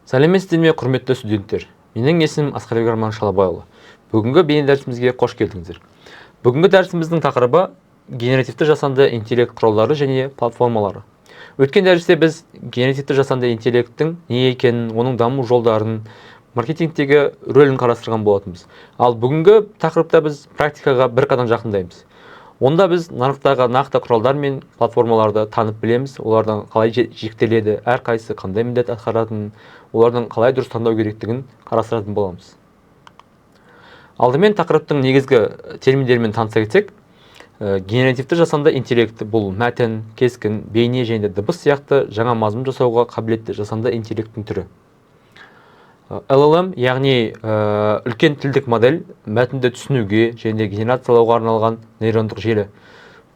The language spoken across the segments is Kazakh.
Сәлеметсіздер ме, құрметті студенттер. Менің есімім Асқарбек Арман Шалабайұлы. Бүгінгі бейне дәрісімізге қош келдіңіздер. Бүгінгі дәрісіміздің тақырыбы генеративті жасанды интеллект құралдары және платформалары. Өткен дәрісте біз генеративті жасанды интеллекттің не екенін, оның даму жолдарын, маркетингтегі рөлін қарастырған болатынбыз. Ал бүгінгі тақырыпта біз практикаға бір қадам жақындаймыз. Онда біз нарықтағы нақты құралдар мен платформаларды танып білеміз, олардан қалай жіктеледі, әрқайсысы қандай міндет атқаратынын, олардың қалай дұрыс таңдау керектігін қарастыратын боламыз. Алдымен тақырыптың негізгі терминдерімен таныса кетсек, генеративті жасанды интеллект бұл мәтін, кескін, бейне және дыбыс сияқты жаңа мазмұн жасауға қабілетті жасанды интеллекттің түрі. LLM, яғни үлкен тілдік модель, мәтінді түсінуге және генерациялауға арналған нейрондық желі.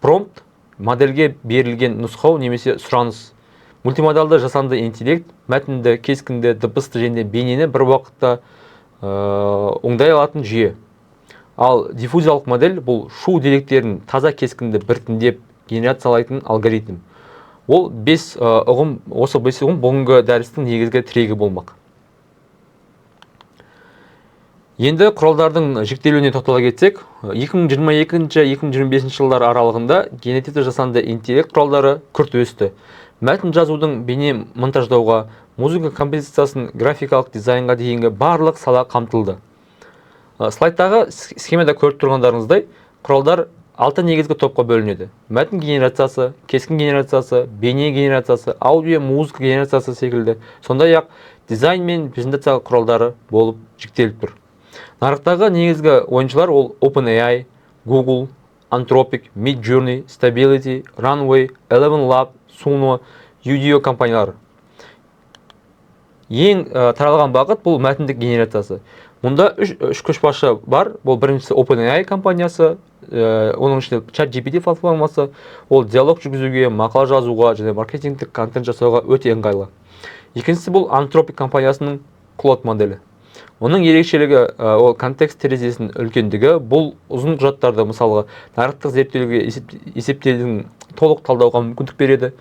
Промпт, модельге берілген нұсқау немесе сұраныс. Мультимодалды жасанды интеллект, мәтінді, кескінді, дыбысты және бейнені бір уақытта оңдай алатын жүйе. Ал диффузиялық модель бұл шу деректерін таза кескінді біртіндеп генерациялайтын алгоритм. Ол бес ұғым бүгінгі дәрістің негізгі тірегі болмақ. Енді құралдардың жіктелуіне тоқтала кетсек, 2022-2025 жылдар аралығында генеративті жасанды интеллект құралдары күрт өсті. Мәтін жазудың бейне монтаждауға, музыка композициясын графикалық дизайнға дейінгі барлық сала қамтылды. Слайдтағы схемада көріп тұрғандарыңыздай, құралдар 6 негізгі топқа бөлінеді. Мәтін генерациясы, кескін генерациясы, бейне генерациясы, аудио, музыка генерациясы секілді, сондай-ақ дизайн мен презентация құралдары болып жіктеліп тұр. Нарықтағы негізгі ойыншылар ол OpenAI, Google, Anthropic, Midjourney, Stability, Runway, Eleven Lab, Suno, Udio компаниялары. Ең таралған бағыт бұл мәтіндік генерациясы. Мұнда үш көшбасшы бар. Бұл біріншісі OpenAI компаниясы, оның ішінде ChatGPT платформасы, ол диалог жүргізуге, мақала жазуға және маркетингтік контент жасауға өте ыңғайлы. Екіншісі бұл Anthropic компаниясының Claude моделі. Оның ерекшелігі ол контекст терезесінің үлкендігі, бұл ұзын құжаттарды, мысалға, нарықтық зерттеуге есептердің толық талдауға мүмкіндік береді.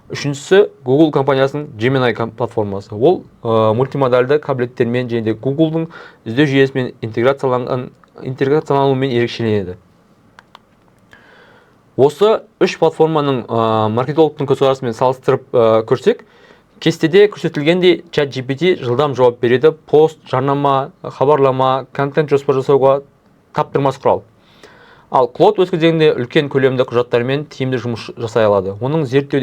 Үшіншісі Google компаниясының Gemini платформасы. Ол мультимодальды қабілеттермен және Google'дың іздеу жүйесімен интеграциялануымен ерекшеленеді. Осы үш платформаның маркетологтың көзқарасымен салыстырып көрсек, кестеде көрсетілгендей ChatGPT жылдам жауап береді, пост, жарнама, хабарлама, контент жоспар жасауға таптырмас құрал. Ал Claude өз кезегінде үлкен көлемді құжаттармен тиімді жұмыс жасай алады. Оның зерттеу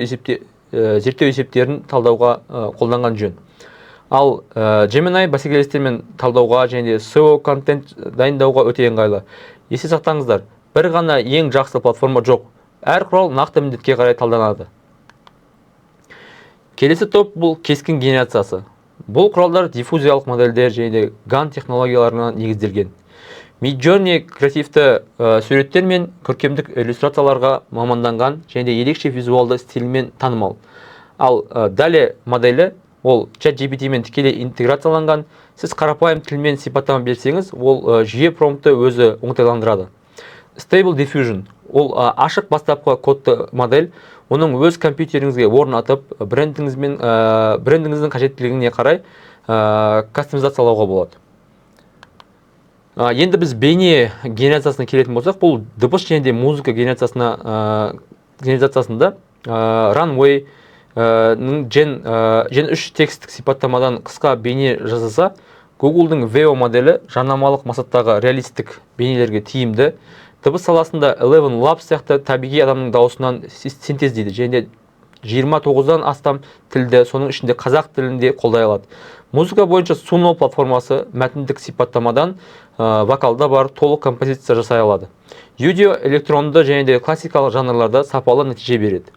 есептерін талдауға қолданған жөн. Ал Gemini бәсекелестермен талдауға және SEO контент дайындауға өте ыңғайлы. Есте сақтаңыздар, бір ғана ең жақсы платформа жоқ. Әр құрал нақты міндетке қарай талданады. Келесі топ бұл кескін генерациясы. Бұл құралдар диффузиялық модельдер және GAN технологияларына негізделген. Midjourney креативті суреттер мен көркемдік иллюстрацияларға маманданған және ерекше визуалды стилімен танымал. Ал DALL-E моделі ол ChatGPT мен тікелей интеграцияланған. Сіз қарапайым тілмен сипаттама берсеңіз, ол жүйе промпты өзі оңтайландырады. Stable Diffusion ол ашық бастапқы кодты модель. Оның өз компьютеріңізге орнатып, брендіңіздің қажеттілігіне қарай кастомизациялауға болады. Енді біз бейне генерациясына келетін болсақ, бұл дыбыс және музыка генерациясында Runway Gen 3 текстік сипаттамадан қысқа бейне жасаса, Google'дың VO моделі жарнамалық мақсаттағы реалистік бейнелерге тиімді. Дыбыс саласында Eleven Lab сияқты табиғи адамның дауысынан синтездейді және 29-дан астам тілді, соның ішінде қазақ тілінде қолдай алады. Музыка бойынша Suno платформасы мәтіндік сипаттамадан вокалда бар толық композиция жасай алады. Udio электронды және классикалық жанрларда сапалы нәтиже береді.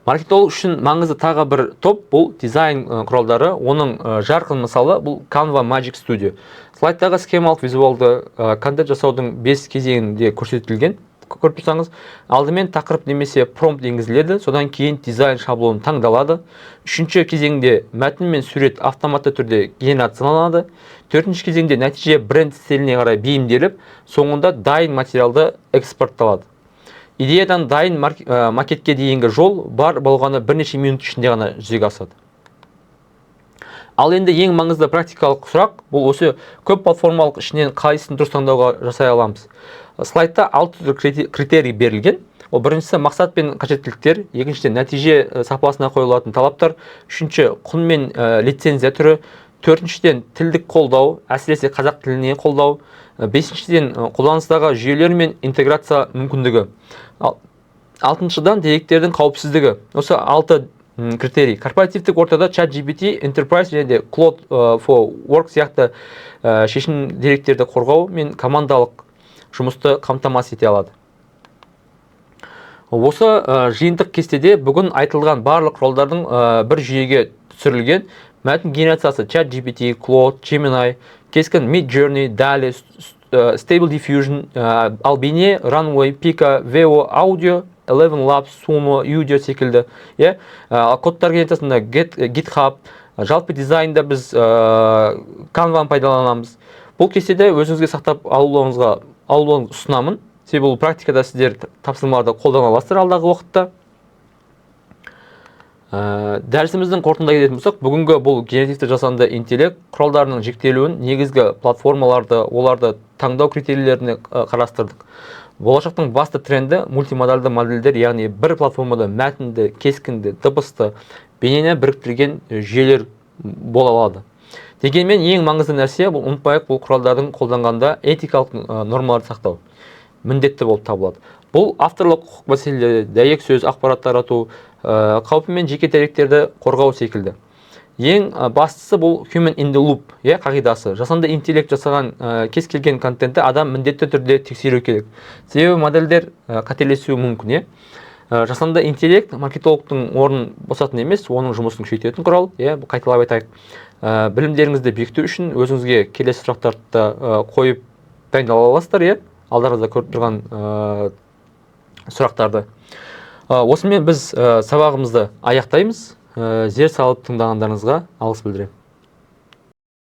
Маркетолог үшін маңызды тағы бір топ бұл дизайн құралдары. Оның жарқын мысалы бұл Canva Magic Studio. Слайдтағы схемалық визуалды контент жасаудың 5 кезеңінде көрсетілген. Көріп тұрсаңыз, алдымен тақырып немесе промпт енгізіледі, содан кейін дизайн шаблоны таңдалады. Үшінші кезеңде мәтін мен сурет автоматты түрде генерацияланады. Төртінші кезеңде нәтиже бренд стиліне қарай бейімделіп, соңында дайын материалды экспортталады. Идеядан дайын макетке дейінгі жол бар болғаны бірнеше минут ішінде ғана жүзеге асады. Ал енді ең маңызды практикалық сұрақ бұл осы көп платформалық ішінен қайсысын дұрыс таңдауға жасай аламыз. Слайдта 6 түрлі критерий берілген. Ол біріншісі мақсат пен қажеттіліктер, екіншіден нәтиже сапасына қойылатын талаптар, үшінші құн мен лицензия түрі, төртіншіден тілдік қолдау, әсіресе қазақ тіліне қолдау, бесіншіден қолданыстағы жүйелер мен интеграция мүмкіндігі, алтыншыдан деректердің қауіпсіздігі. Осы 6 критерий. Корпоративтік ортада ChatGPT, Enterprise және де Cloud for Work сияқты шешім деректерді қорғау мен командалық жұмысты қамтамасыз ете алады. Осы жиынтық кестеде бүгін айтылған барлық құралдардың бір жүйеге түсірілген мәтін генерациясы ChatGPT, Claude, Gemini, кескін Midjourney, DALL-E, Stable Diffusion, ал бейне Runway, Pika, Veo, Audio, Eleven Labs, Sumo, Udio секілді. Кодтар генерациясында GitHub, жалпы дизайнда біз Canva пайдаланамыз. Бұл кестеде өзіңізге сақтап алуыңызға ұсынамын. Себебі бұл практикада сіздер тапсырмаларды қолдана аласыздар алдағы уақытта. Дәрісіміздің қорытындыға келетін болсақ, бүгінгі бұл генеративті жасанды интеллект құралдарының жіктелуін, негізгі платформаларды, оларды таңдау критерийлеріне қарастырдық. Болашақтың басты тренді мультимодальды модельдер, яғни бір платформада мәтінді, кескінді, дыбысты, бейнені біріктірген жүйелер бола алады. Дегенмен ең маңызды нәрсе бұл ұмытпайық, бұл құралдардың қолданғанда этикалық нормаларды сақтау міндетті болып табылады. Бұл авторлық құқық мәселелері, дәйек сөз, ақпарат тарату, қауіпі мен жеке деректерді қорғау секілді. Ең бастысы бұл human in the loop қағидасы. Жасанды интеллект жасаған кез келген контентті адам міндетті түрде тексеру керек. Себебі модельдер қателесуі мүмкін. Жасанды интеллект маркетологтың орнын босатын емес, оның жұмысын күшейтетін құрал. Бұл қайталап айтайық. Білімдеріңізді бекіту үшін өзіңізге келесі сұрақтарды қойып дайындала аласыздар. Алдарыңызда көріп тұрған сұрақтарды. Осымен біз сабағымызды аяқтаймыз. Зер салып тыңдағандарыңызға алғыс білдіремін.